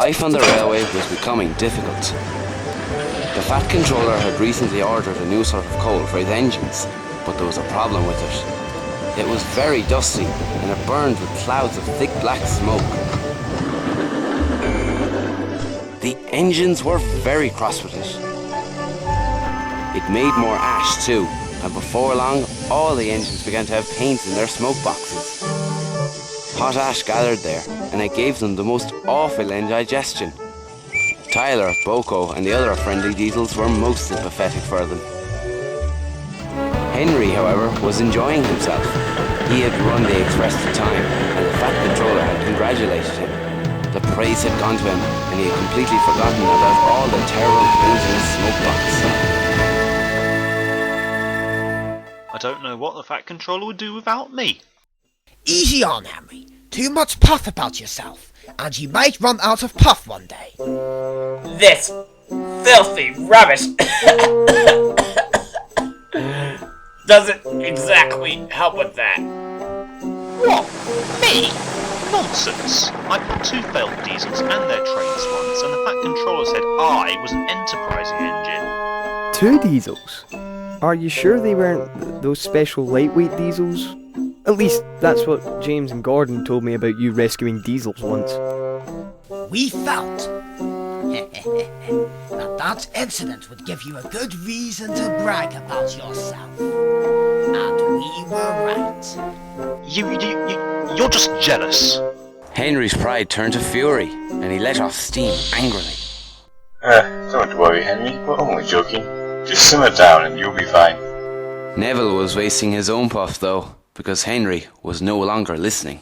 Life on the railway was becoming difficult. The Fat Controller had recently ordered a new sort of coal for his engines, but there was a problem with it. It was very dusty and it burned with clouds of thick black smoke. The engines were very cross with it. It made more ash too, and before long all the engines began to have paint in their smoke boxes. Hot ash gathered there, and it gave them the most awful indigestion. Tyler, Boko and the other friendly diesels were most sympathetic for them. Henry, however, was enjoying himself. He had run the express for time, and the Fat Controller had congratulated him. The praise had gone to him, and he had completely forgotten about all the terrible things in his smoke box. I don't know what the Fat Controller would do without me. Easy on, Henry. Too much puff about yourself, and you might run out of puff one day. This filthy rubbish doesn't exactly help with that. What? Me? Nonsense! I've had 2 failed diesels and their trains once, and the Fat Controller said I was an enterprising engine. 2 diesels? Are you sure they weren't those special lightweight diesels? At least, that's what James and Gordon told me about you rescuing diesels once. We felt that incident would give you a good reason to brag about yourself. And we were right. You're just jealous. Henry's pride turned to fury, and he let off steam angrily. Don't worry, Henry, we're only joking. Just simmer down and you'll be fine. Neville was wasting his own puff though, because Henry was no longer listening.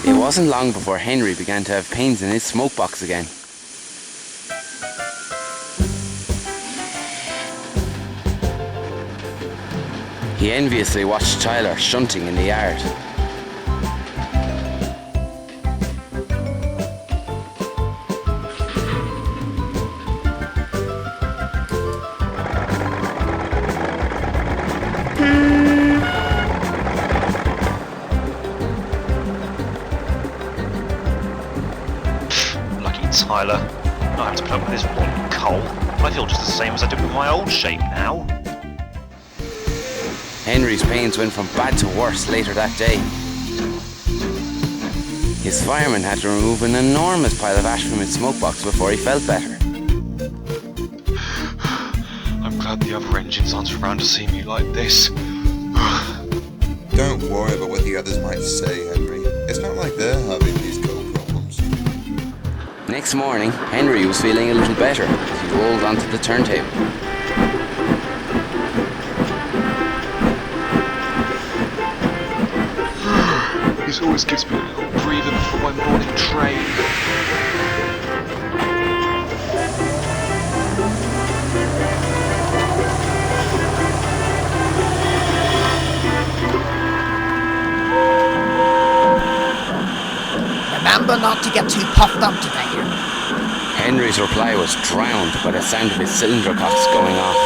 It wasn't long before Henry began to have pains in his smoke box again. He enviously watched Tyler shunting in the yard. Tyler, I have to put up with this rotten coal. I feel just the same as I did with my old shape now. Henry's pains went from bad to worse later that day. His fireman had to remove an enormous pile of ash from his smoke box before he felt better. I'm glad the other engines aren't around to see me like this. Don't worry about what the others might say, Henry. It's not like they're having these coal problems. Next morning, Henry was feeling a little better as he rolled onto the turntable. This always gives me a little breather before my morning train. Remember not to get too puffed up today. Henry's reply was drowned by the sound of his cylinder cocks going off.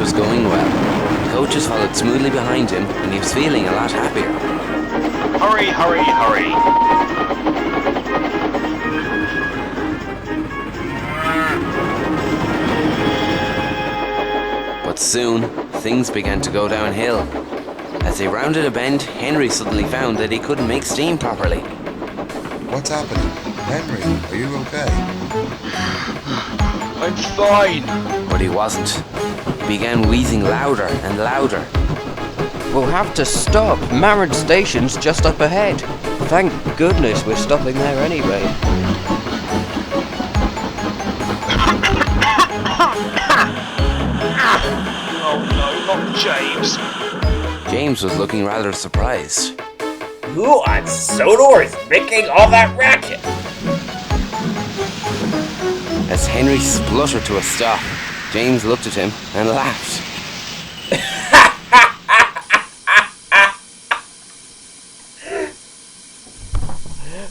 was going well. The coaches followed smoothly behind him, and he was feeling a lot happier. Hurry, hurry, hurry. But soon, things began to go downhill. As they rounded a bend, Henry suddenly found that he couldn't make steam properly. What's happening? Henry, are you okay? I'm fine. But he wasn't. He began wheezing louder and louder. We'll have to stop. Marin Station's just up ahead. Thank goodness we're stopping there anyway. Oh no, not James. James was looking rather surprised. Who on Sodor is making all that racket? As Henry spluttered to a stop, James looked at him and laughed.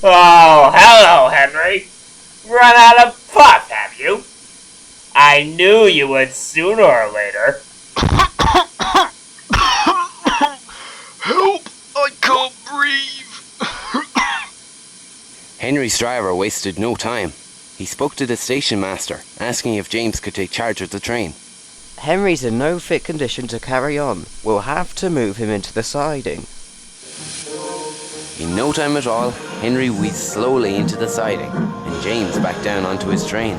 Oh, hello, Henry. Run out of puff, have you? I knew you would sooner or later. Help! I can't breathe. Henry's driver wasted no time. He spoke to the station master, asking if James could take charge of the train. Henry's in no fit condition to carry on. We'll have to move him into the siding. In no time at all, Henry wheezed slowly into the siding, and James back down onto his train.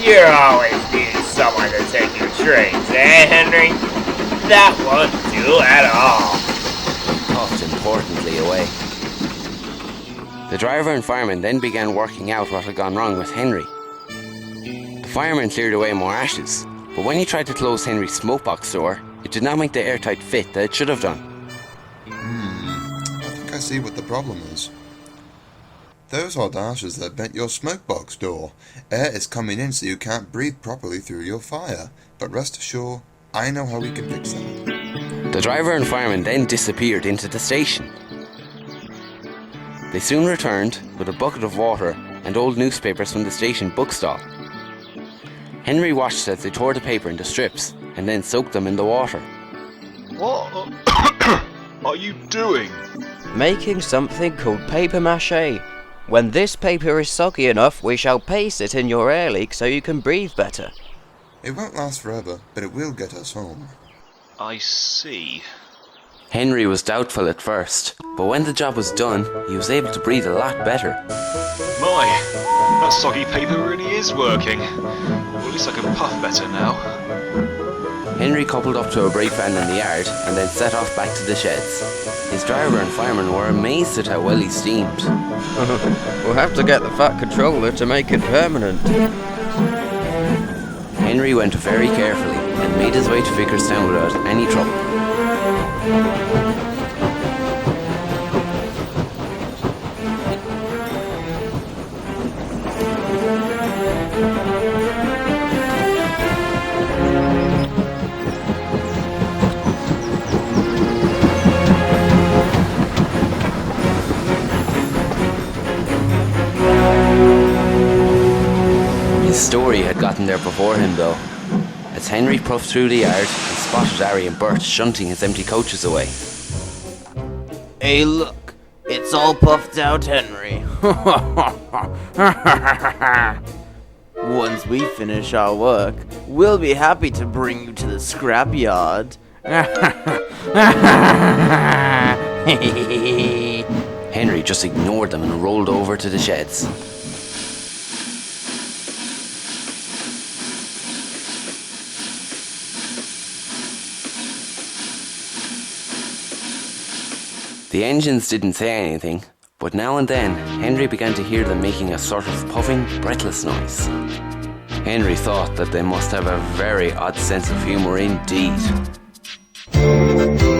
You're always needing someone to take your trains, eh, Henry? That won't do at all. He puffed importantly away. The driver and fireman then began working out what had gone wrong with Henry. The fireman cleared away more ashes, but when he tried to close Henry's smokebox door, it did not make the airtight fit that it should have done. I think I see what the problem is. Those hot ashes that bent your smokebox door. Air is coming in so you can't breathe properly through your fire. But rest assured, I know how we can fix that. The driver and fireman then disappeared into the station. They soon returned with a bucket of water and old newspapers from the station bookstall. Henry watched as they tore the paper into strips and then soaked them in the water. What are you doing? Making something called paper mache. When this paper is soggy enough, we shall paste it in your air leak so you can breathe better. It won't last forever, but it will get us home. I see. Henry was doubtful at first, but when the job was done, he was able to breathe a lot better. My, that soggy paper really is working. Well, at least I can puff better now. Henry coupled up to a brake van in the yard and then set off back to the sheds. His driver and fireman were amazed at how well he steamed. We'll have to get the fat controller to make it permanent. Henry went very carefully and made his way to Vickerstown without any trouble. His story had gotten there before him, though. As Henry puffed through the yard, he spotted Harry and Bert shunting his empty coaches away. Hey, look, it's all puffed out, Henry. Once we finish our work, we'll be happy to bring you to the scrapyard. Henry just ignored them and rolled over to the sheds. The engines didn't say anything, but now and then Henry began to hear them making a sort of puffing, breathless noise. Henry thought that they must have a very odd sense of humour indeed. Bye.